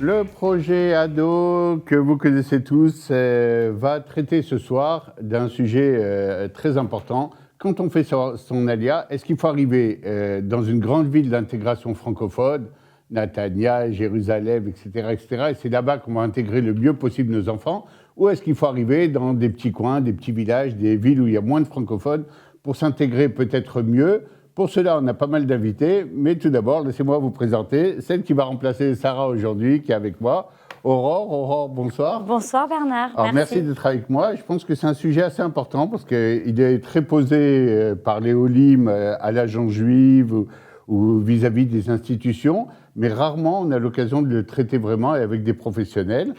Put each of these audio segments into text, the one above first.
Le projet ado que vous connaissez tous va traiter ce soir d'un sujet très important. Quand on fait son alia, est-ce qu'il faut arriver dans une grande ville d'intégration francophone, Netanya, Jérusalem, etc., etc., et c'est là-bas qu'on va intégrer le mieux possible nos enfants, ou est-ce qu'il faut arriver dans des petits coins, des petits villages, des villes où il y a moins de francophones pour s'intégrer peut-être mieux? Pour cela, on a pas mal d'invités, mais tout d'abord, laissez-moi vous présenter celle qui va remplacer Sarah aujourd'hui, qui est avec moi. Aurore. Aurore, bonsoir. Bonsoir Bernard, Alors, merci d'être avec moi. Je pense que c'est un sujet assez important parce qu'il est très posé par les Olim à l'agence juive ou vis-à-vis des institutions, mais rarement on a l'occasion de le traiter vraiment et avec des professionnels.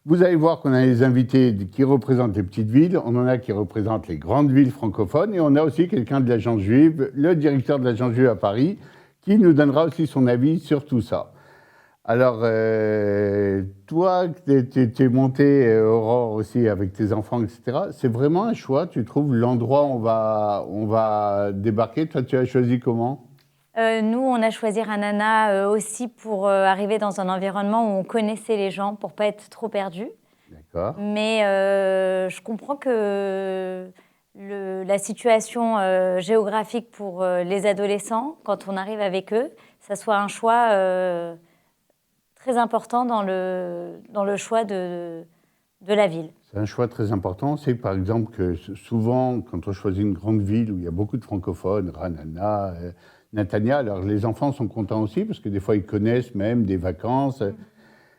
Vous allez voir qu'on a des invités qui représentent les petites villes, on en a qui représentent les grandes villes francophones, et on a aussi quelqu'un de l'agence juive, le directeur de l'agence juive à Paris, qui nous donnera aussi son avis sur tout ça. Alors, toi, tu es montée, Aurore, aussi avec tes enfants, etc. C'est vraiment un choix, tu trouves, l'endroit où on va débarquer. Toi, tu as choisi comment ? Nous, on a choisi Ranana aussi pour arriver dans un environnement où on connaissait les gens, pour ne pas être trop perdu. D'accord. Mais je comprends que la situation géographique pour les adolescents, quand on arrive avec eux, ça soit un choix très important dans le choix de la ville. C'est un choix très important. C'est par exemple que souvent, quand on choisit une grande ville où il y a beaucoup de francophones, Ranana, Netanya, alors les enfants sont contents aussi parce que des fois ils connaissent même des vacances.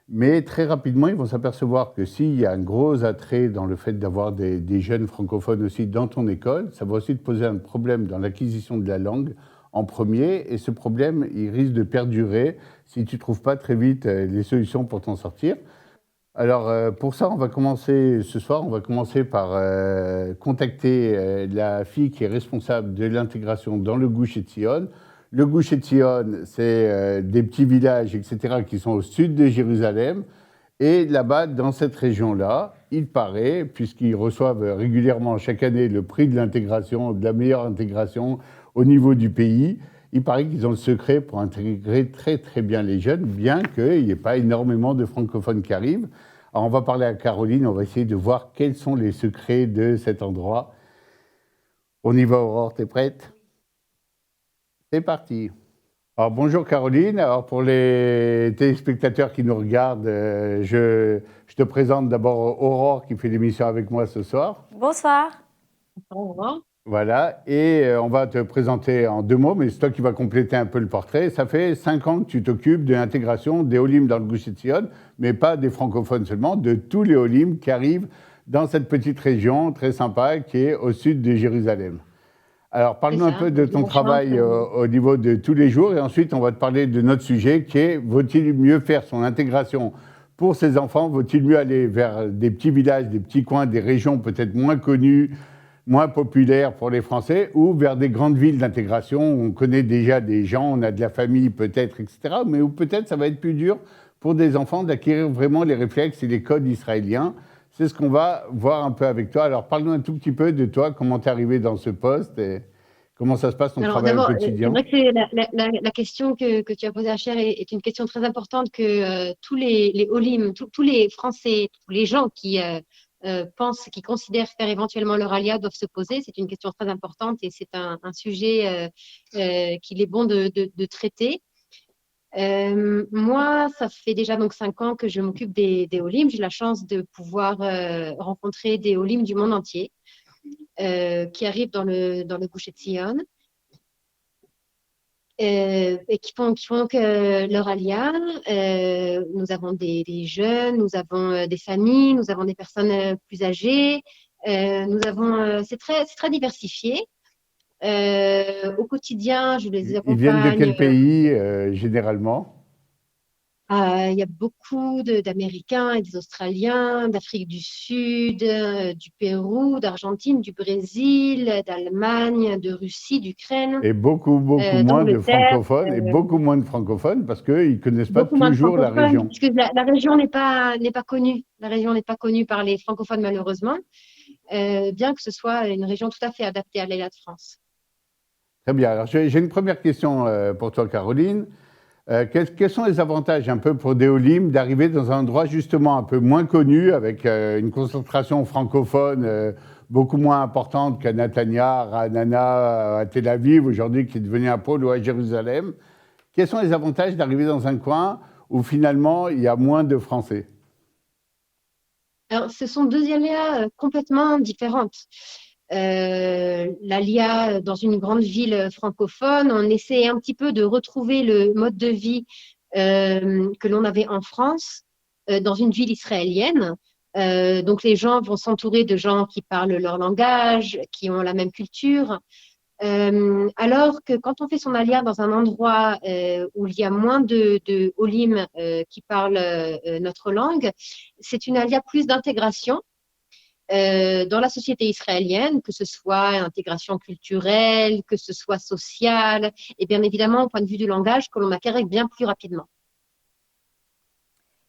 Mais très rapidement, ils vont s'apercevoir que s'il y a un gros attrait dans le fait d'avoir des jeunes francophones aussi dans ton école, ça va aussi te poser un problème dans l'acquisition de la langue en premier. Et ce problème, il risque de perdurer si tu ne trouves pas très vite les solutions pour t'en sortir. Alors, pour ça, on va commencer ce soir, on va commencer par contacter la fille qui est responsable de l'intégration dans le Gush Etzion. Le Gush Etzion, c'est des petits villages, etc., qui sont au sud de Jérusalem. Et là-bas, dans cette région-là, il paraît, puisqu'ils reçoivent régulièrement chaque année le prix de l'intégration, de la meilleure intégration au niveau du pays, il paraît qu'ils ont le secret pour intégrer très très bien les jeunes, bien qu'il n'y ait pas énormément de francophones qui arrivent. Alors on va parler à Caroline, on va essayer de voir quels sont les secrets de cet endroit. On y va, Aurore, t'es prête ? C'est parti. Alors bonjour Caroline, alors pour les téléspectateurs qui nous regardent, je te présente d'abord Aurore qui fait l'émission avec moi ce soir. Bonsoir. Au revoir. Voilà, et on va te présenter en 2 mots, mais c'est toi qui vas compléter un peu le portrait. Ça fait 5 ans que tu t'occupes de l'intégration des Olim dans le Gush Etzion, mais pas des francophones seulement, de tous les Olim qui arrivent dans cette petite région très sympa qui est au sud de Jérusalem. Alors, parle-nous un peu de ton travail au niveau de tous les jours, et ensuite on va te parler de notre sujet qui est, vaut-il mieux faire son intégration pour ses enfants, vaut-il mieux aller vers des petits villages, des petits coins, des régions peut-être moins connues, moins populaire pour les Français, ou vers des grandes villes d'intégration où on connaît déjà des gens, on a de la famille peut-être, etc., mais où peut-être ça va être plus dur pour des enfants d'acquérir vraiment les réflexes et les codes israéliens. C'est ce qu'on va voir un peu avec toi. Alors, parle-nous un tout petit peu de toi, comment tu es arrivé dans ce poste et comment ça se passe ton travail au quotidien. C'est vrai que la question que tu as posée à Cher est une question très importante que tous les Olim, tous les Français, tous les gens qui qui considèrent faire éventuellement leur alia doivent se poser. C'est une question très importante et c'est un sujet qu'il est bon de traiter. Moi, ça fait déjà donc 5 ans que je m'occupe des Olim. J'ai la chance de pouvoir rencontrer des Olim du monde entier qui arrivent dans le Gush Etzion et qui font leur alia. Nous avons des jeunes, nous avons des familles, nous avons des personnes plus âgées. C'est très diversifié. Au quotidien, je les accompagne. Ils viennent de quel pays généralement ? Il y a beaucoup d'Américains et des Australiens, d'Afrique du Sud, du Pérou, d'Argentine, du Brésil, d'Allemagne, de Russie, d'Ukraine. Et beaucoup moins de francophones, et beaucoup moins de francophones parce qu'ils ne connaissent pas toujours la région. Puisque la région n'est pas connue. La région n'est pas connue par les francophones, malheureusement, bien que ce soit une région tout à fait adaptée à l'Alia de France. Très bien. Alors, j'ai une première question pour toi, Caroline. Quels sont les avantages un peu pour des Olim d'arriver dans un endroit justement un peu moins connu, avec une concentration francophone beaucoup moins importante qu'à Netanya, à Ra'anana, à Tel Aviv, aujourd'hui qui est devenu un pôle, ou à Jérusalem? Quels sont les avantages d'arriver dans un coin où finalement il y a moins de Français? Alors, ce sont deux aléas complètement différentes. L'alia dans une grande ville francophone, on essaie un petit peu de retrouver le mode de vie que l'on avait en France dans une ville israélienne. Donc les gens vont s'entourer de gens qui parlent leur langage, qui ont la même culture. Alors que quand on fait son alia dans un endroit où il y a moins de Olim qui parlent notre langue, c'est une alia plus d'intégration dans la société israélienne, que ce soit intégration culturelle, que ce soit sociale, et bien évidemment au point de vue du langage, que l'on acquiert bien plus rapidement.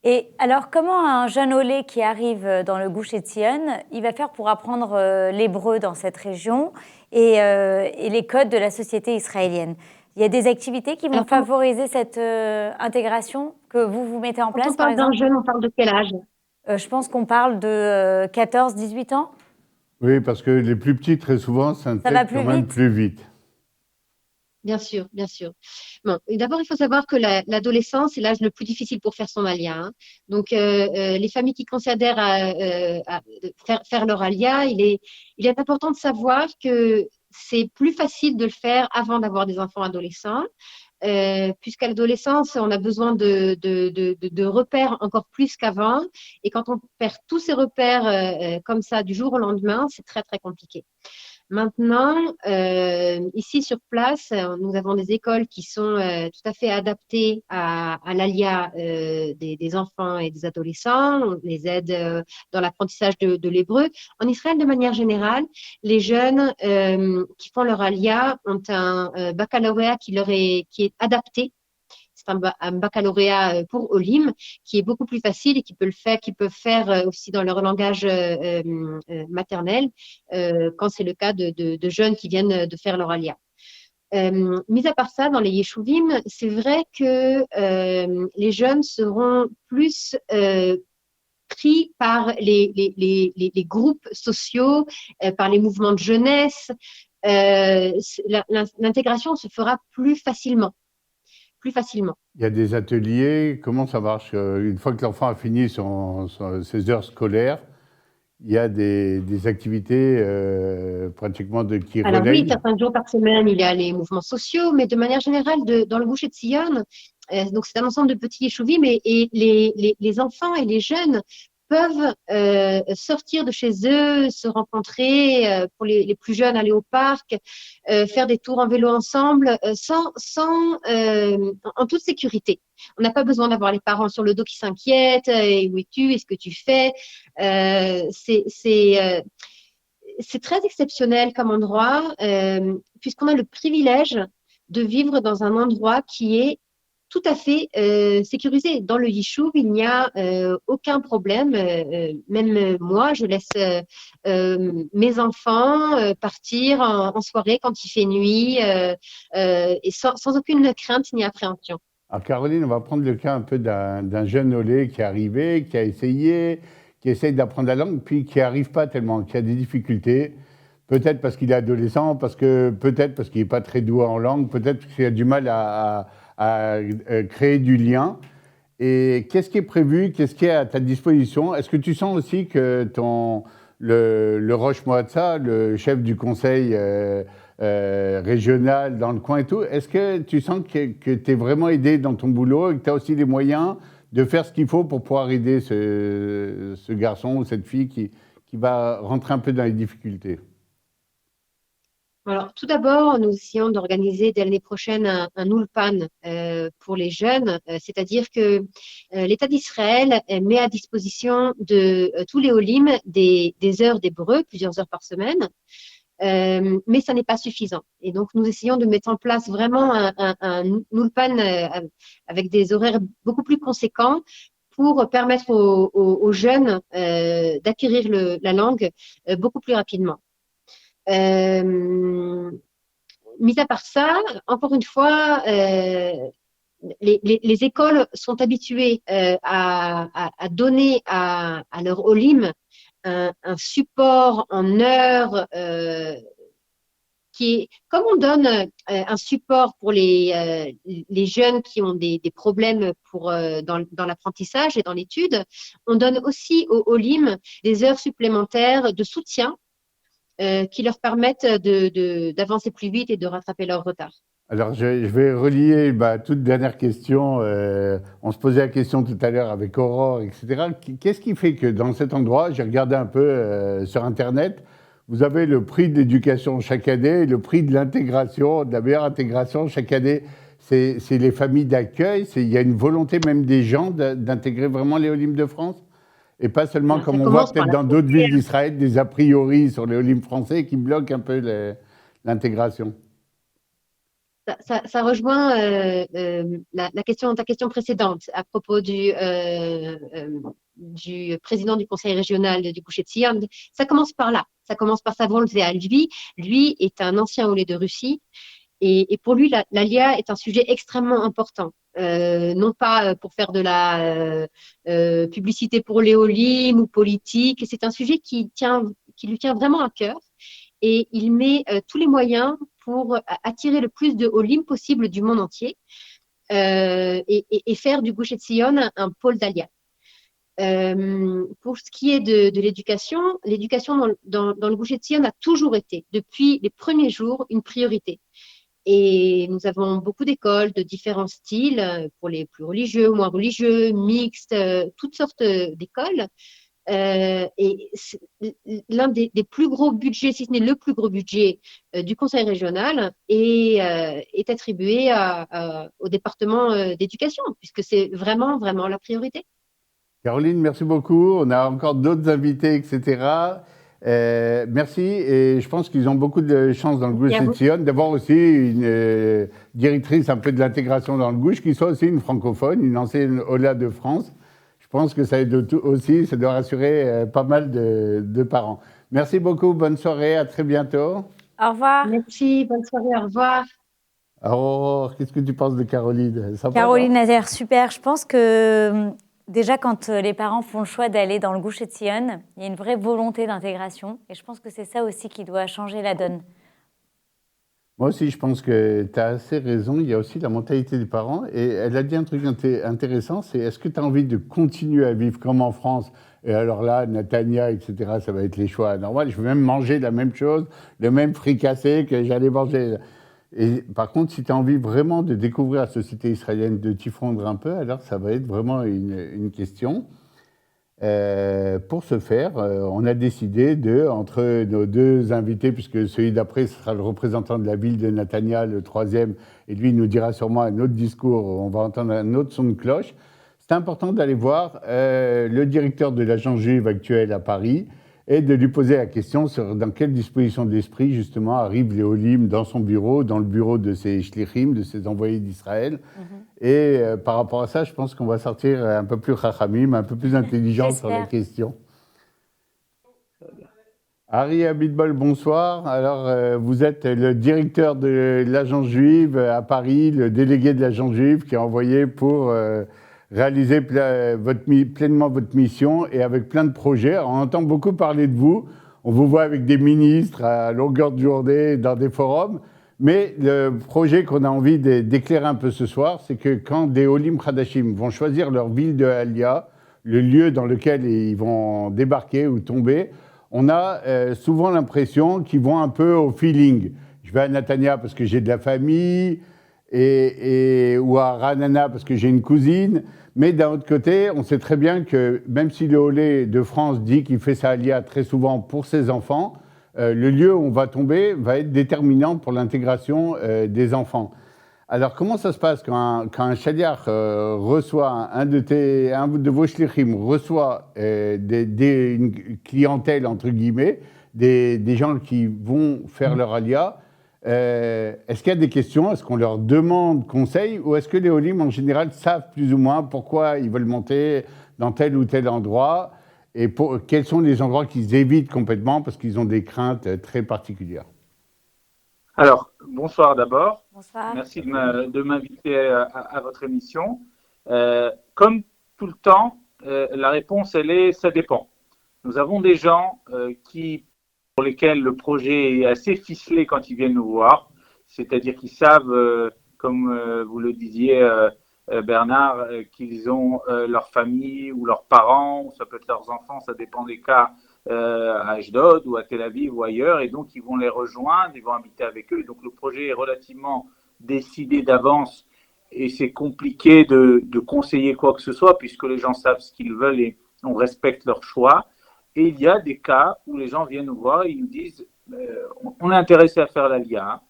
Et alors, comment un jeune Olé qui arrive dans le Gush Etzion, il va faire pour apprendre l'hébreu dans cette région et les codes de la société israélienne? Il y a des activités qui vont favoriser cette intégration que vous mettez en place, quand on parle d'un jeune, on parle de quel âge? Je pense qu'on parle de 14-18 ans. Oui, parce que les plus petits, très souvent, s'intègrent quand même plus vite. Bien sûr, bien sûr. Bon, d'abord, il faut savoir que l'adolescence est l'âge le plus difficile pour faire son alia. Hein. Donc, les familles qui considèrent à faire leur alia, il est important de savoir que c'est plus facile de le faire avant d'avoir des enfants adolescents. Puisqu'à l'adolescence, on a besoin de repères encore plus qu'avant. Et quand on perd tous ces repères comme ça du jour au lendemain, c'est très, très compliqué. Maintenant, ici sur place, nous avons des écoles qui sont tout à fait adaptées à l'alia des enfants et des adolescents. On les aide dans l'apprentissage de l'hébreu. En Israël, de manière générale, les jeunes qui font leur alia ont un baccalauréat qui est adapté. C'est un baccalauréat pour Olim qui est beaucoup plus facile et qu'ils peuvent faire aussi dans leur langage maternel quand c'est le cas de jeunes qui viennent de faire leur alia. Mis à part ça, dans les yeshuvim, c'est vrai que les jeunes seront plus pris par les groupes sociaux, par les mouvements de jeunesse. L'intégration se fera plus facilement. Il y a des ateliers, comment ça marche? Une fois que l'enfant a fini ses heures scolaires, il y a des activités pratiquement qui Alors relayent. Oui, certains jours par semaine, il y a les mouvements sociaux, mais de manière générale, dans le Gush Etzion, donc c'est un ensemble de petits yeshuvim, et les enfants et les jeunes peuvent sortir de chez eux, se rencontrer, pour les plus jeunes, aller au parc, faire des tours en vélo ensemble, en toute sécurité. On n'a pas besoin d'avoir les parents sur le dos qui s'inquiètent, où es-tu, est-ce que tu fais, c'est très exceptionnel comme endroit, puisqu'on a le privilège de vivre dans un endroit qui est tout à fait sécurisé. Dans le Yishuv, il n'y a aucun problème. Même moi, je laisse mes enfants partir en soirée quand il fait nuit, et sans aucune crainte ni appréhension. Alors Caroline, on va prendre le cas un peu d'un jeune Olé qui est arrivé, qui a essayé, qui essaye d'apprendre la langue, puis qui n'y arrive pas tellement, qui a des difficultés. Peut-être parce qu'il est adolescent, peut-être parce qu'il n'est pas très doué en langue, peut-être parce qu'il a du mal à créer du lien. Et qu'est-ce qui est prévu? Qu'est-ce qui est à ta disposition? Est-ce que tu sens aussi que le Rosh Moatza, le chef du conseil régional dans le coin et tout, est-ce que tu sens que tu es vraiment aidé dans ton boulot et que tu as aussi les moyens de faire ce qu'il faut pour pouvoir aider ce garçon ou cette fille qui va rentrer un peu dans les difficultés? Alors, tout d'abord, nous essayons d'organiser dès l'année prochaine un ulpan pour les jeunes, c'est-à-dire que l'État d'Israël met à disposition de tous les Olim des heures d'hébreu, plusieurs heures par semaine, mais ça n'est pas suffisant. Et donc, nous essayons de mettre en place vraiment un ulpan avec des horaires beaucoup plus conséquents pour permettre aux jeunes d'acquérir la langue beaucoup plus rapidement. Mis à part ça, encore une fois, les écoles sont habituées à donner à leur olim un support en heures qui est, comme on donne un support pour les jeunes qui ont des problèmes dans l'apprentissage et dans l'étude, on donne aussi aux olim des heures supplémentaires de soutien qui leur permettent d'avancer plus vite et de rattraper leur retard. Alors, je vais relier toute dernière question. On se posait la question tout à l'heure avec Aurore, etc. Qu'est-ce qui fait que dans cet endroit, j'ai regardé un peu sur Internet, vous avez le prix de l'éducation chaque année, le prix de l'intégration, de la meilleure intégration chaque année. C'est les familles d'accueil, il y a une volonté même des gens d'intégrer vraiment les Olim de France. Et pas seulement, Alors, comme on voit peut-être dans d'autres villes d'Israël, des a priori sur les Olim français qui bloquent un peu l'intégration. Ça rejoint ta question précédente à propos du président du conseil régional du Gush Etzion. Ça commence par là. Ça commence par sa volonté à lui. Lui est un ancien olé de Russie. Et pour lui, l'ALIA est un sujet extrêmement important. Non pas pour faire de la publicité pour les olim ou politique. C'est un sujet qui lui tient vraiment à cœur. Et il met tous les moyens pour attirer le plus de olim possible du monde entier et faire du Gush Etzion un pôle d'Alia. Pour ce qui est de l'éducation dans le Gush Etzion a toujours été, depuis les premiers jours, une priorité. Et nous avons beaucoup d'écoles de différents styles, pour les plus religieux, moins religieux, mixtes, toutes sortes d'écoles. Et l'un des plus gros budgets, si ce n'est le plus gros budget du conseil régional, est attribué au département d'éducation, puisque c'est vraiment, vraiment la priorité. Caroline, merci beaucoup. On a encore d'autres invités, etc. Merci. Et je pense qu'ils ont beaucoup de chance dans le Gush Etzion d'avoir aussi une directrice un peu de l'intégration dans le Gush, qui soit aussi une francophone, une ancienne Ola de France. Je pense que ça aide aussi, ça doit rassurer pas mal de parents. Merci beaucoup, bonne soirée, à très bientôt. Au revoir. Merci, bonne soirée, au revoir. Alors, qu'est-ce que tu penses de Caroline? Caroline a l'air super. Je pense que déjà, quand les parents font le choix d'aller dans le Gush Etzion, il y a une vraie volonté d'intégration. Et je pense que c'est ça aussi qui doit changer la donne. Moi aussi, je pense que tu as assez raison. Il y a aussi la mentalité des parents. Et elle a dit un truc intéressant, c'est est-ce que tu as envie de continuer à vivre comme en France? Et alors là, Netanya, etc., ça va être les choix normaux. Je veux même manger la même chose, le même fricassé que j'allais manger. Et par contre, si tu as envie vraiment de découvrir la société israélienne, de t'y fondre un peu, alors ça va être vraiment une question. Pour ce faire, on a décidé entre nos deux invités, puisque celui d'après sera le représentant de la ville de Netanya, le troisième, et lui nous dira sûrement un autre discours, on va entendre un autre son de cloche. C'est important d'aller voir le directeur de l'agence juive actuelle à Paris et de lui poser la question sur dans quelle disposition d'esprit justement arrivent les olim dans son bureau, dans le bureau de ses shlichim, de ses envoyés d'Israël. Et par rapport à ça, je pense qu'on va sortir un peu plus chachamim, un peu plus intelligent sur la question. Ari Abitbol, bonsoir. Alors, vous êtes le directeur de l'agence juive à Paris, le délégué de l'agence juive qui est envoyé pour réaliser pleinement votre mission et avec plein de projets. Alors, on entend beaucoup parler de vous. On vous voit avec des ministres à longueur de journée dans des forums. Mais le projet qu'on a envie d'éclairer un peu ce soir, c'est que quand des Olim Khadashim vont choisir leur ville de Alia, le lieu dans lequel ils vont débarquer ou tomber, on a souvent l'impression qu'ils vont un peu au feeling. Je vais à Netanya parce que j'ai de la famille, ou à Ranana parce que j'ai une cousine. Mais d'un autre côté, on sait très bien que même si le Olé de France dit qu'il fait sa Alia très souvent pour ses enfants, le lieu où on va tomber va être déterminant pour l'intégration des enfants. Alors, comment ça se passe quand un shaliach reçoit, un de vos shlichim reçoit une clientèle, entre guillemets, des gens qui vont faire leur alia, est-ce qu'il y a des questions? Est-ce qu'on leur demande conseil? Ou est-ce que les olim, en général, savent plus ou moins pourquoi ils veulent monter dans tel ou tel endroit? Et quels sont les endroits qu'ils évitent complètement parce qu'ils ont des craintes très particulières? Alors, Bonsoir d'abord. Bonsoir. Merci de m'inviter à votre émission. Comme tout le temps, la réponse, ça dépend. Nous avons des gens pour lesquels le projet est assez ficelé quand ils viennent nous voir, c'est-à-dire qu'ils savent, comme vous le disiez, Bernard, qu'ils ont leur famille ou leurs parents, ou ça peut être leurs enfants, ça dépend des cas, à Ashdod ou à Tel Aviv ou ailleurs, et donc ils vont les rejoindre, ils vont habiter avec eux. Et donc le projet est relativement décidé d'avance et c'est compliqué de conseiller quoi que ce soit puisque les gens savent ce qu'ils veulent et on respecte leur choix. Et il y a des cas où les gens viennent nous voir et ils nous disent on est intéressé à faire l'Alia,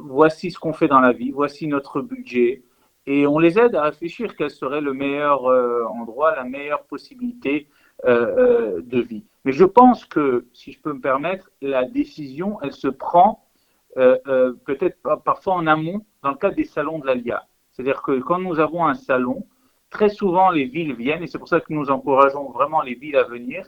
voici ce qu'on fait dans la vie, voici notre budget. Et on les aide à réfléchir quel serait le meilleur endroit, la meilleure possibilité de vie. Mais je pense que, si je peux me permettre, la décision, elle se prend peut-être parfois en amont dans le cadre des salons de l'Alia. C'est-à-dire que quand nous avons un salon, très souvent les villes viennent et c'est pour ça que nous encourageons vraiment les villes à venir.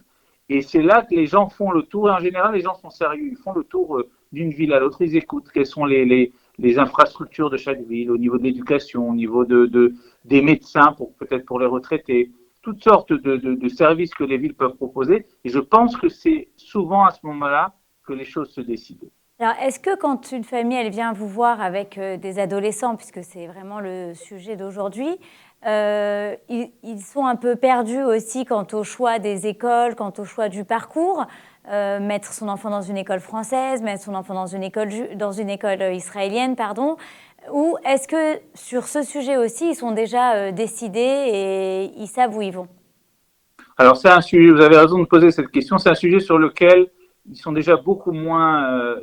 Et c'est là que les gens font le tour. Et en général, les gens sont sérieux. Ils font le tour d'une ville à l'autre. Ils écoutent quelles sont les infrastructures de chaque ville, au niveau de l'éducation, au niveau des médecins, peut-être pour les retraités, toutes sortes de services que les villes peuvent proposer. Et je pense que c'est souvent à ce moment-là que les choses se décident. Alors, est-ce que quand une famille elle vient vous voir avec des adolescents, puisque c'est vraiment le sujet d'aujourd'hui, ils sont un peu perdus aussi quant au choix des écoles, quant au choix du parcours, mettre son enfant dans une école française, mettre son enfant dans une école israélienne, pardon, ou est-ce que sur ce sujet aussi, ils sont déjà décidés et ils savent où ils vont? Alors c'est un sujet, vous avez raison de poser cette question, c'est un sujet sur lequel ils sont déjà beaucoup moins,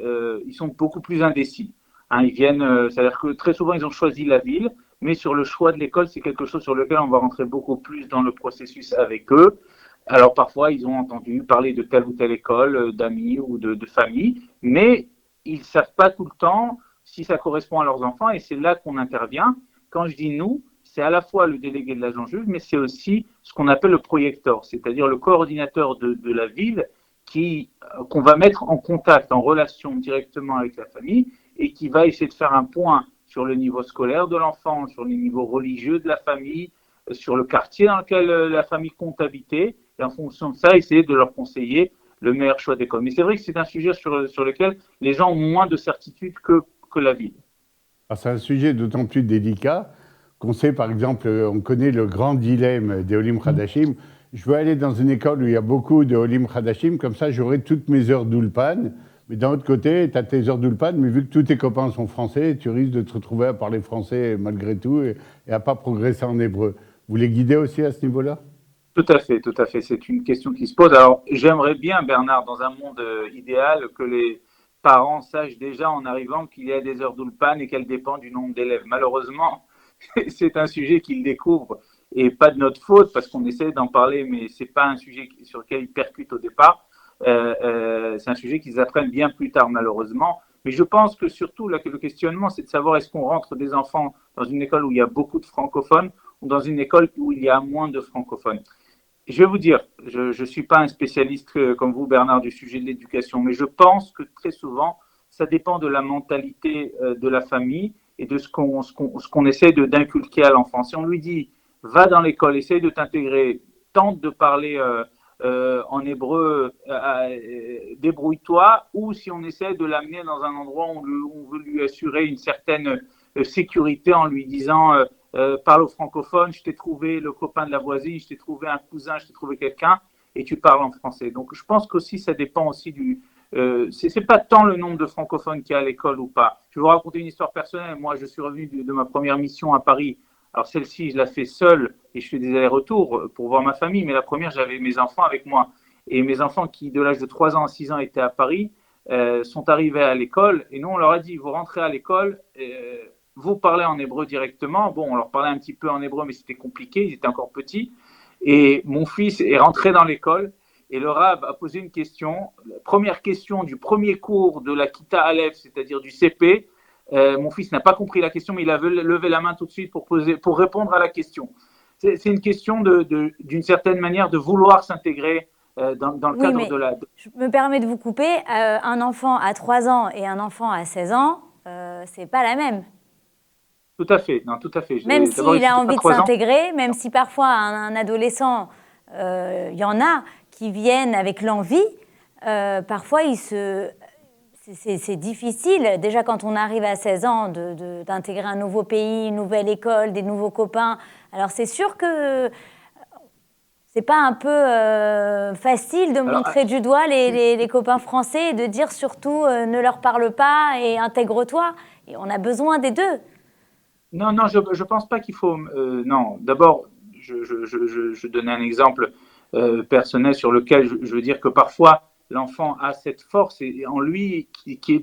ils sont beaucoup plus indécis. Hein, ils viennent, c'est-à-dire que très souvent ils ont choisi la ville, mais sur le choix de l'école, c'est quelque chose sur lequel on va rentrer beaucoup plus dans le processus avec eux. Alors parfois ils ont entendu parler de telle ou telle école, d'amis ou de famille, mais ils savent pas tout le temps si ça correspond à leurs enfants et c'est là qu'on intervient. Quand je dis nous, c'est à la fois le délégué de l'agent juge, mais c'est aussi ce qu'on appelle le projecteur, c'est-à-dire le coordinateur de la ville qu'on va mettre en contact, en relation directement avec la famille et qui va essayer de faire un point sur le niveau scolaire de l'enfant, sur le niveau religieux de la famille, sur le quartier dans lequel la famille compte habiter et en fonction de ça, essayer de leur conseiller le meilleur choix d'école. Mais c'est vrai que c'est un sujet sur lequel les gens ont moins de certitude que la ville. C'est un sujet d'autant plus délicat qu'on sait, par exemple, on connaît le grand dilemme des Olim Hadashim. Je veux aller dans une école où il y a beaucoup de Olim Hadashim, comme ça j'aurai toutes mes heures d'Ulpan. Mais d'un autre côté, tu as tes heures d'Ulpan, mais vu que tous tes copains sont français, tu risques de te retrouver à parler français malgré tout et à ne pas progresser en hébreu. Vous les guidez aussi à ce niveau-là? Tout à fait, tout à fait. C'est une question qui se pose. Alors, j'aimerais bien, Bernard, dans un monde idéal, que les parents sachent déjà en arrivant qu'il y a des heures d'Ulpan et qu'elles dépendent du nombre d'élèves. Malheureusement, c'est un sujet qu'ils découvrent et pas de notre faute parce qu'on essaie d'en parler, mais c'est pas un sujet sur lequel ils percutent au départ. C'est un sujet qu'ils apprennent bien plus tard, malheureusement. Mais je pense que surtout, là, le questionnement, c'est de savoir est-ce qu'on rentre des enfants dans une école où il y a beaucoup de francophones ou dans une école où il y a moins de francophones. Je vais vous dire, je ne suis pas un spécialiste comme vous, Bernard, du sujet de l'éducation, mais je pense que très souvent, ça dépend de la mentalité de la famille et de ce qu'on essaie d'inculquer à l'enfant. Si on lui dit, va dans l'école, essaye de t'intégrer, tente de parler en hébreu, débrouille-toi, ou si on essaie de l'amener dans un endroit où on veut lui assurer une certaine sécurité en lui disant parle aux francophones, je t'ai trouvé le copain de la voisine, je t'ai trouvé un cousin, je t'ai trouvé quelqu'un, et tu parles en français. Donc je pense qu'aussi ça dépend aussi c'est pas tant le nombre de francophones qu'il y a à l'école ou pas. Je vais vous raconter une histoire personnelle. Moi, je suis revenu de ma première mission à Paris. Alors celle-ci, je la fais seule et je fais des allers-retours pour voir ma famille. Mais la première, j'avais mes enfants avec moi. Et mes enfants qui, de l'âge de 3 ans à 6 ans, étaient à Paris, sont arrivés à l'école. Et nous, on leur a dit, vous rentrez à l'école, vous parlez en hébreu directement. Bon, on leur parlait un petit peu en hébreu, mais c'était compliqué, ils étaient encore petits. Et mon fils est rentré dans l'école et le Rav a posé une question. La première question du premier cours de la Kita Aleph, c'est-à-dire du CP, mon fils n'a pas compris la question, mais il a levé la main tout de suite pour répondre à la question. C'est une question d'une certaine manière de vouloir s'intégrer dans le cadre de la... Je me permets de vous couper. Un enfant à 3 ans et un enfant à 16 ans, c'est pas la même. Tout à fait, non, tout à fait. Même D'abord, s'il il a faut envie de 3 ans. s'intégrer, même si parfois un adolescent, il y en a qui viennent avec l'envie, parfois c'est difficile, déjà quand on arrive à 16 ans, d'intégrer un nouveau pays, une nouvelle école, des nouveaux copains. Alors c'est sûr que c'est pas un peu facile de montrer du doigt les copains français et de dire surtout ne leur parle pas et intègre-toi. Et on a besoin des deux. Non, non, je ne pense pas qu'il faut. Non, d'abord, je donnais un exemple personnel sur lequel je veux dire que parfois l'enfant a cette force en lui qui est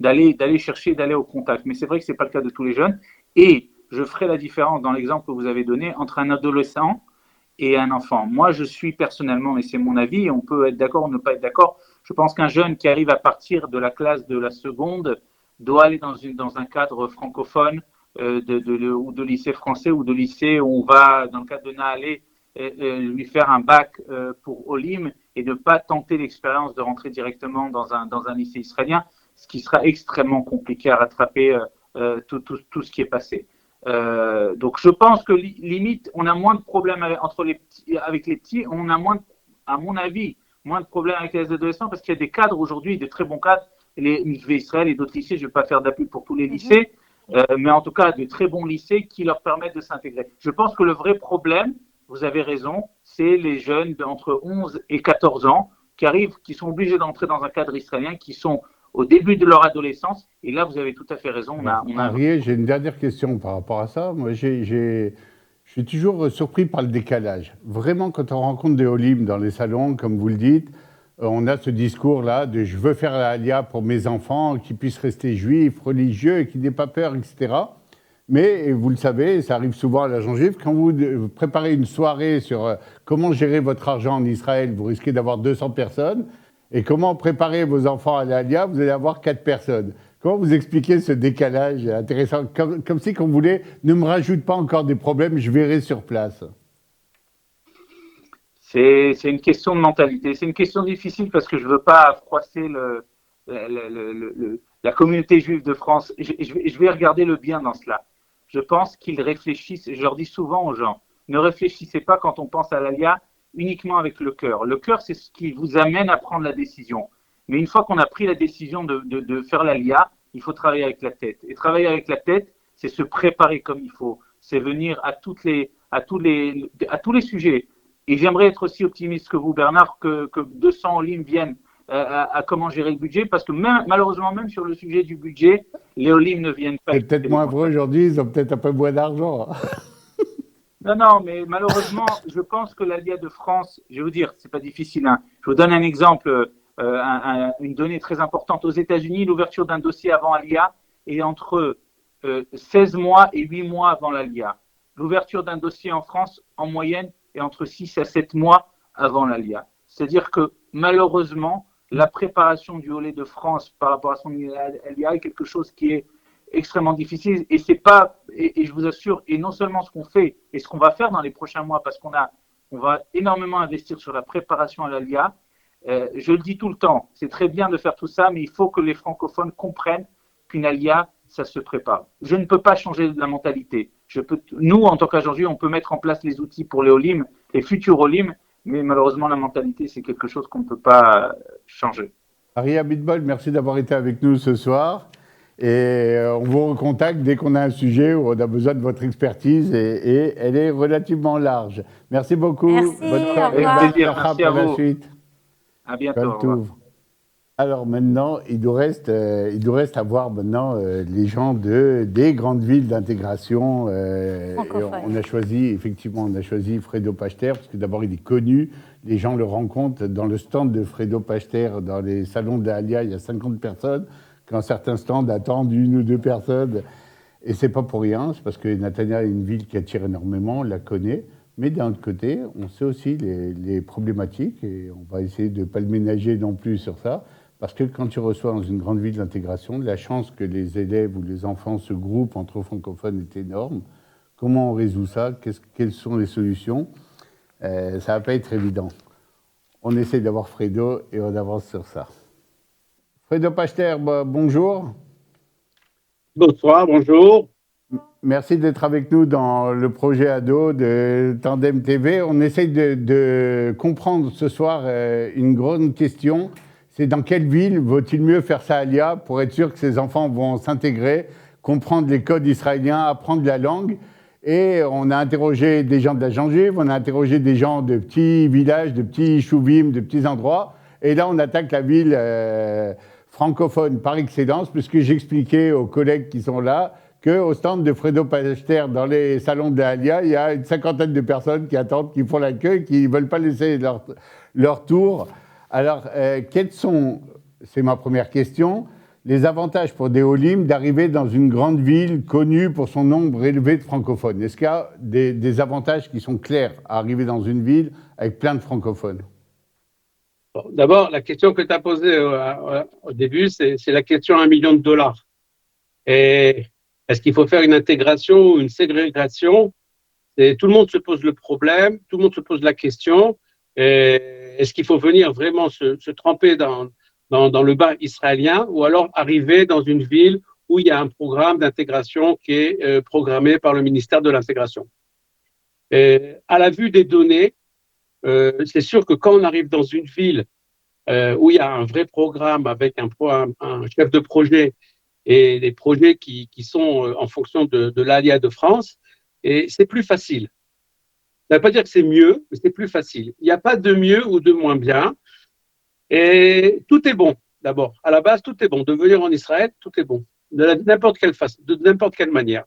d'aller chercher, d'aller au contact. Mais c'est vrai que ce n'est pas le cas de tous les jeunes. Et je ferai la différence dans l'exemple que vous avez donné entre un adolescent et un enfant. Moi, je suis personnellement, mais c'est mon avis, on peut être d'accord ou ne pas être d'accord, je pense qu'un jeune qui arrive à partir de la classe de la seconde doit aller dans un cadre francophone ou de lycée français ou de lycée où on va, dans le cadre de Nahalé, lui faire un bac pour Olim et ne pas tenter l'expérience de rentrer directement dans un lycée israélien, ce qui sera extrêmement compliqué à rattraper tout ce qui est passé. Donc je pense que limite, on a moins de problèmes avec les petits, on a moins, à mon avis, moins de problèmes avec les adolescents parce qu'il y a des cadres aujourd'hui, des très bons cadres, les Mikvé Israël et d'autres lycées, je ne vais pas faire d'appui pour tous les lycées, mais en tout cas de très bons lycées qui leur permettent de s'intégrer. Je pense que le vrai problème, vous avez raison, c'est les jeunes entre 11 et 14 ans qui arrivent, qui sont obligés d'entrer dans un cadre israélien, qui sont au début de leur adolescence. Et là, vous avez tout à fait raison. Henri, j'ai une dernière question par rapport à ça. Moi, je suis toujours surpris par le décalage. Vraiment, quand on rencontre des Olim dans les salons, comme vous le dites, on a ce discours-là de « je veux faire la Aliyah pour mes enfants, qu'ils puissent rester juifs, religieux, et qu'ils n'aient pas peur, etc. » Mais, vous le savez, ça arrive souvent à l'agent juif, quand vous préparez une soirée sur comment gérer votre argent en Israël, vous risquez d'avoir 200 personnes. Et comment préparer vos enfants à l'Aliyah, vous allez avoir 4 personnes. Comment vous expliquez ce décalage intéressant, comme si on voulait « ne me rajoute pas encore des problèmes, je verrai sur place ». C'est une question de mentalité. C'est une question difficile parce que je ne veux pas froisser la communauté juive de France. Je vais regarder le bien dans cela. Je pense qu'ils réfléchissent, je leur dis souvent aux gens, ne réfléchissez pas quand on pense à l'Aliyah uniquement avec le cœur. Le cœur, c'est ce qui vous amène à prendre la décision. Mais une fois qu'on a pris la décision de faire l'Aliyah, il faut travailler avec la tête. Et travailler avec la tête, c'est se préparer comme il faut. C'est venir à tous les sujets. Et j'aimerais être aussi optimiste que vous, Bernard, que 200 Olim viennent à comment gérer le budget, parce que malheureusement, même sur le sujet du budget, les Olim ne viennent pas. C'est peut-être moins vrai aujourd'hui, ils ont peut-être un peu moins d'argent. Non, mais malheureusement, je pense que l'Aliyah de France, je vais vous dire, c'est pas difficile. Hein. Je vous donne un exemple, une donnée très importante. Aux États-Unis, l'ouverture d'un dossier avant Aliyah est entre 16 mois et 8 mois avant l'Aliyah. L'ouverture d'un dossier en France, en moyenne, est entre 6 à 7 mois avant l'Aliyah. C'est-à-dire que malheureusement, la préparation du Olé de France par rapport à son Aliyah est quelque chose qui est extrêmement difficile et c'est pas et je vous assure et non seulement ce qu'on fait et ce qu'on va faire dans les prochains mois parce on va énormément investir sur la préparation à l'Aliyah. Je le dis tout le temps, c'est très bien de faire tout ça, mais il faut que les francophones comprennent qu'une Aliyah, ça se prépare. Je ne peux pas changer la mentalité. Nous, en tant qu'agent juif, on peut mettre en place les outils pour les Olim, les futurs Olim, mais malheureusement, la mentalité, c'est quelque chose qu'on ne peut pas changer. Henri Abitbol, merci d'avoir été avec nous ce soir. Et on vous recontacte dès qu'on a un sujet où on a besoin de votre expertise et elle est relativement large. Merci beaucoup. Merci, bonne soirée. au revoir. Merci à vous. La suite. À bientôt. Alors maintenant, il nous reste à voir maintenant les gens des grandes villes d'intégration. On a choisi Fredo Pachter parce que d'abord il est connu, les gens le rencontrent dans le stand de Fredo Pachter, dans les salons de l'Aliyah, il y a 50 personnes. Quand certains stands attendent 1 ou 2 personnes, et c'est pas pour rien, c'est parce que Netanya est une ville qui attire énormément, on la connaît, mais d'un autre côté, on sait aussi les problématiques, et on va essayer de ne pas le ménager non plus sur ça, parce que quand tu reçois dans une grande ville d'intégration, la chance que les élèves ou les enfants se groupent entre francophones est énorme. Comment on résout ça? Quelles sont les solutions? Ça ne va pas être évident. On essaie d'avoir Fredo et on avance sur ça. Fredo Pachter, bonjour. Bonsoir, bonjour. Merci d'être avec nous dans le projet ado de Tandem TV. On essaye de comprendre ce soir une grande question. C'est dans quelle ville vaut-il mieux faire ça à l'IA pour être sûr que ses enfants vont s'intégrer, comprendre les codes israéliens, apprendre la langue. Et on a interrogé des gens de la Gengive, on a interrogé des gens de petits villages, de petits chouvim, de petits endroits. Et là, on attaque la ville francophone par excellence, puisque j'expliquais aux collègues qui sont là qu'au stand de Fredo Pachter, dans les salons de la Alia, il y a une 50aine de personnes qui attendent, qui font la queue, qui ne veulent pas laisser leur tour. Alors, quels sont, c'est ma première question, les avantages pour des Olim d'arriver dans une grande ville connue pour son nombre élevé de francophones? Est-ce qu'il y a des avantages qui sont clairs à arriver dans une ville avec plein de francophones? Bon, d'abord, la question que tu as posée au début, c'est la question à $1 million. Et est-ce qu'il faut faire une intégration ou une ségrégation? Et tout le monde se pose le problème, tout le monde se pose la question. Est-ce qu'il faut venir vraiment se tremper dans le bain israélien ou alors arriver dans une ville où il y a un programme d'intégration qui est programmé par le ministère de l'Intégration? À la vue des données, c'est sûr que quand on arrive dans une ville où il y a un vrai programme avec un chef de projet et des projets qui sont en fonction de l'ALIA de France, et c'est plus facile. Ça ne veut pas dire que c'est mieux, mais c'est plus facile. Il n'y a pas de mieux ou de moins bien. Et tout est bon, d'abord. À la base, tout est bon. De venir en Israël, tout est bon. De n'importe quelle manière.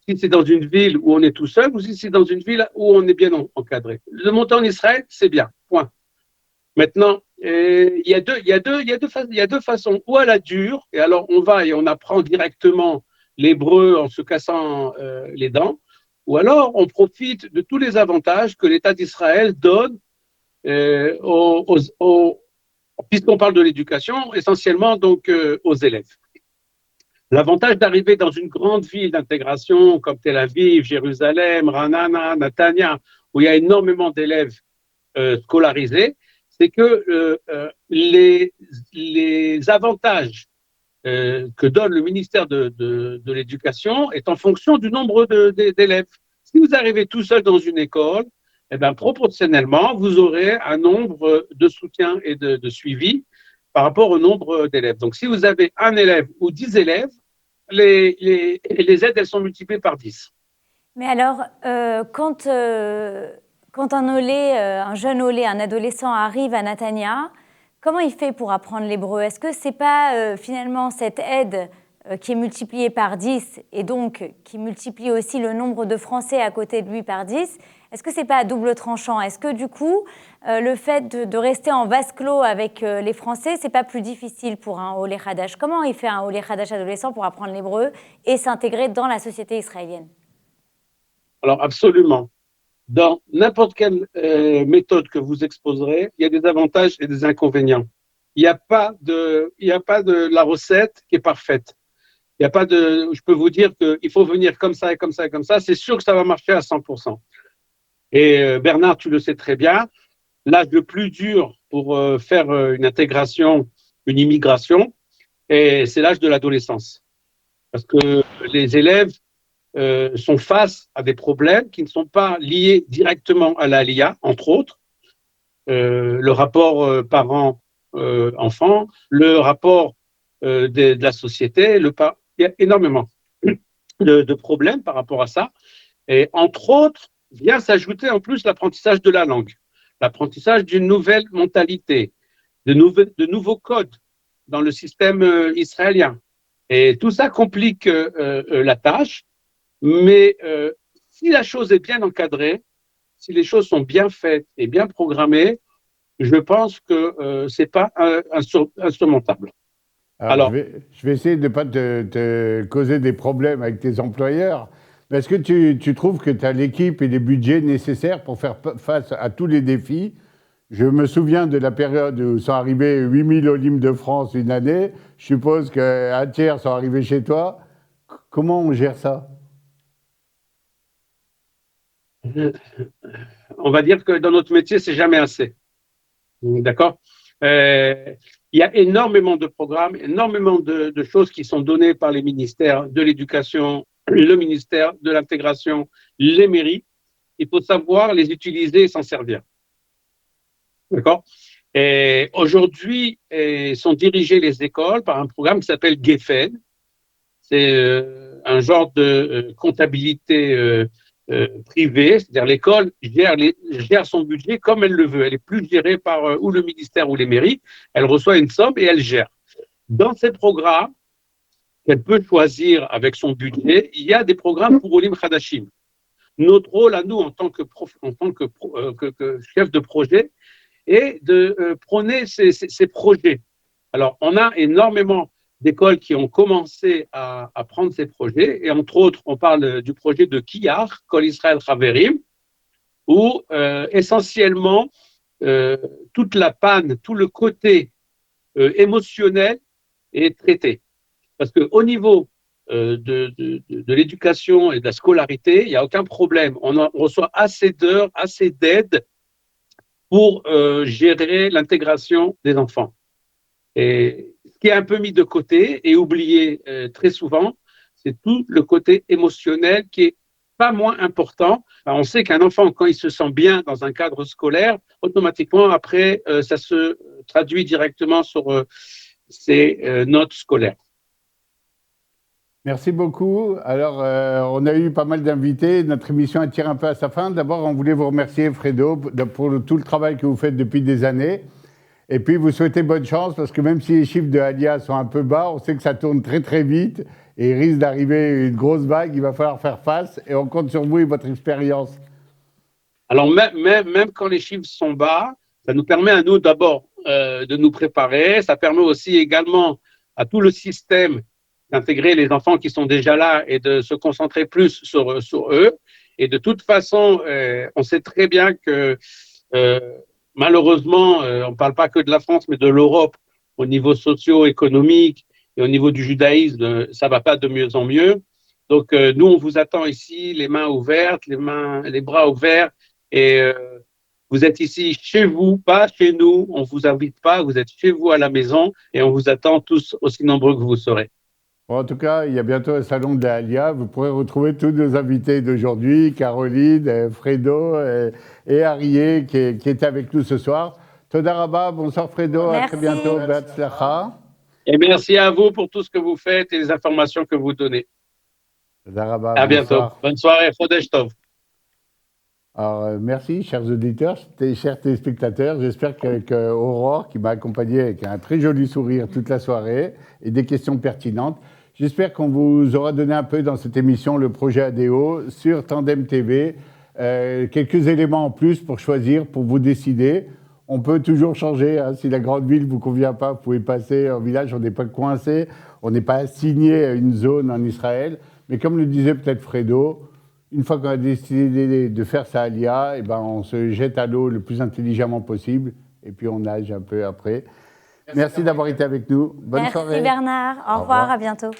Si c'est dans une ville où on est tout seul ou si c'est dans une ville où on est bien encadré. Le monter en Israël, c'est bien. Point. Maintenant, il y a deux façons. Ou à la dure, et alors on va et on apprend directement l'hébreu en se cassant les dents, ou alors on profite de tous les avantages que l'État d'Israël donne puisqu'on parle de l'éducation, essentiellement donc aux élèves. L'avantage d'arriver dans une grande ville d'intégration comme Tel Aviv, Jérusalem, Ranana, Natania, où il y a énormément d'élèves scolarisés, c'est que les avantages que donne le ministère de l'Éducation est en fonction du nombre d'élèves. Si vous arrivez tout seul dans une école, eh bien, proportionnellement, vous aurez un nombre de soutien et de suivi par rapport au nombre d'élèves. Donc, si vous avez un élève ou 10 élèves, les aides, elles sont multipliées par 10. Mais alors, quand un jeune olé, un adolescent arrive à Natania, comment il fait pour apprendre l'hébreu? Est-ce que ce n'est pas finalement cette aide qui est multipliée par 10 et donc qui multiplie aussi le nombre de Français à côté de lui par 10? Est-ce que ce n'est pas à double tranchant? Est-ce que du coup, le fait de rester en vase clos avec les Français, ce n'est pas plus difficile pour un olé Hadash? Comment il fait un olé Hadash adolescent pour apprendre l'hébreu et s'intégrer dans la société israélienne? Alors, absolument. Dans n'importe quelle méthode que vous exposerez, il y a des avantages et des inconvénients. Il n'y a pas de la recette qui est parfaite. Il n'y a pas de, je peux vous dire qu'il faut venir comme ça et comme ça et comme ça. C'est sûr que ça va marcher à 100%. Et Bernard, tu le sais très bien, l'âge le plus dur pour faire une intégration, une immigration, et c'est l'âge de l'adolescence. Parce que les élèves sont face à des problèmes qui ne sont pas liés directement à l'ALIA, entre autres, le rapport parent-enfant, le rapport de la société, il y a énormément de problèmes par rapport à ça. Et entre autres, vient s'ajouter en plus l'apprentissage de la langue, l'apprentissage d'une nouvelle mentalité, de nouveaux codes dans le système israélien. Et tout ça complique la tâche, mais si la chose est bien encadrée, si les choses sont bien faites et bien programmées, je pense que ce n'est pas insurmontable. Alors, je vais essayer de ne pas te causer des problèmes avec tes employeurs. Mais est-ce que tu trouves que tu as l'équipe et les budgets nécessaires pour faire face à tous les défis? Je me souviens de la période où sont arrivés 8000 Olim de France une année. Je suppose qu'un tiers sont arrivés chez toi. Comment on gère ça? On va dire que dans notre métier, c'est jamais assez. D'accord? Il Il y a énormément de programmes, énormément de choses qui sont données par les ministères de l'Éducation, le ministère de l'Intégration, les mairies. Il faut savoir les utiliser et s'en servir. D'accord? Et aujourd'hui, sont dirigées les écoles par un programme qui s'appelle GEFEN. C'est un genre de comptabilité privée, c'est-à-dire l'école gère son budget comme elle le veut. Elle est plus gérée par ou le ministère ou les mairies. Elle reçoit une somme et elle gère. Dans ces programmes, qu'elle peut choisir avec son budget, il y a des programmes pour Olim Khadashim. Notre rôle à nous, en tant que chef de projet, est de prôner ces projets. Alors, on a énormément d'écoles qui ont commencé à prendre ces projets, et entre autres, on parle du projet de Kiyar, Kol Israël Chaverim, où essentiellement, toute la panne, tout le côté émotionnel est traité. Parce qu'au niveau de l'éducation et de la scolarité, il n'y a aucun problème. On reçoit assez d'heures, assez d'aide pour gérer l'intégration des enfants. Et ce qui est un peu mis de côté et oublié très souvent, c'est tout le côté émotionnel qui est pas moins important. On sait qu'un enfant, quand il se sent bien dans un cadre scolaire, automatiquement, après, ça se traduit directement sur ses notes scolaires. Merci beaucoup. Alors, on a eu pas mal d'invités. Notre émission tire un peu à sa fin. D'abord, on voulait vous remercier, Fredo, pour tout le travail que vous faites depuis des années. Et puis, vous souhaitez bonne chance, parce que même si les chiffres de Alia sont un peu bas, on sait que ça tourne très, très vite et il risque d'arriver une grosse vague. Il va falloir faire face et on compte sur vous et votre expérience. Alors, même quand les chiffres sont bas, ça nous permet à nous, d'abord, de nous préparer. Ça permet aussi également à tout le système d'intégrer les enfants qui sont déjà là et de se concentrer plus sur eux. Et de toute façon, on sait très bien que malheureusement, on ne parle pas que de la France, mais de l'Europe, au niveau socio-économique et au niveau du judaïsme, ça ne va pas de mieux en mieux. Donc, nous, on vous attend ici, les mains ouvertes, les bras ouverts. Et vous êtes ici chez vous, pas chez nous. On ne vous invite pas, vous êtes chez vous à la maison et on vous attend tous aussi nombreux que vous serez. Bon, en tout cas, il y a bientôt un salon de la Alia. Vous pourrez retrouver tous nos invités d'aujourd'hui, Caroline, Fredo et Arié qui est avec nous ce soir. Toda Rabba, bonsoir Fredo, Merci. à très bientôt. Be'atzlacha. Et merci à vous pour tout ce que vous faites et les informations que vous donnez. Toda Rabba, À bientôt. bonsoir. Bonne soirée, Chodesh Tov. Alors, merci, chers auditeurs, chers téléspectateurs. J'espère qu'avec Aurore, qui m'a accompagné avec un très joli sourire toute la soirée et des questions pertinentes, j'espère qu'on vous aura donné un peu dans cette émission le projet ADO sur Tandem TV. Quelques éléments en plus pour choisir, pour vous décider. On peut toujours changer. Hein. Si la grande ville ne vous convient pas, vous pouvez passer en village. On n'est pas coincé. On n'est pas assigné à une zone en Israël. Mais comme le disait peut-être Fredo, une fois qu'on a décidé de faire sa alia, on se jette à l'eau le plus intelligemment possible et puis on nage un peu après. Merci d'avoir été avec nous. Bonne soirée. Merci Bernard. Au revoir, à bientôt.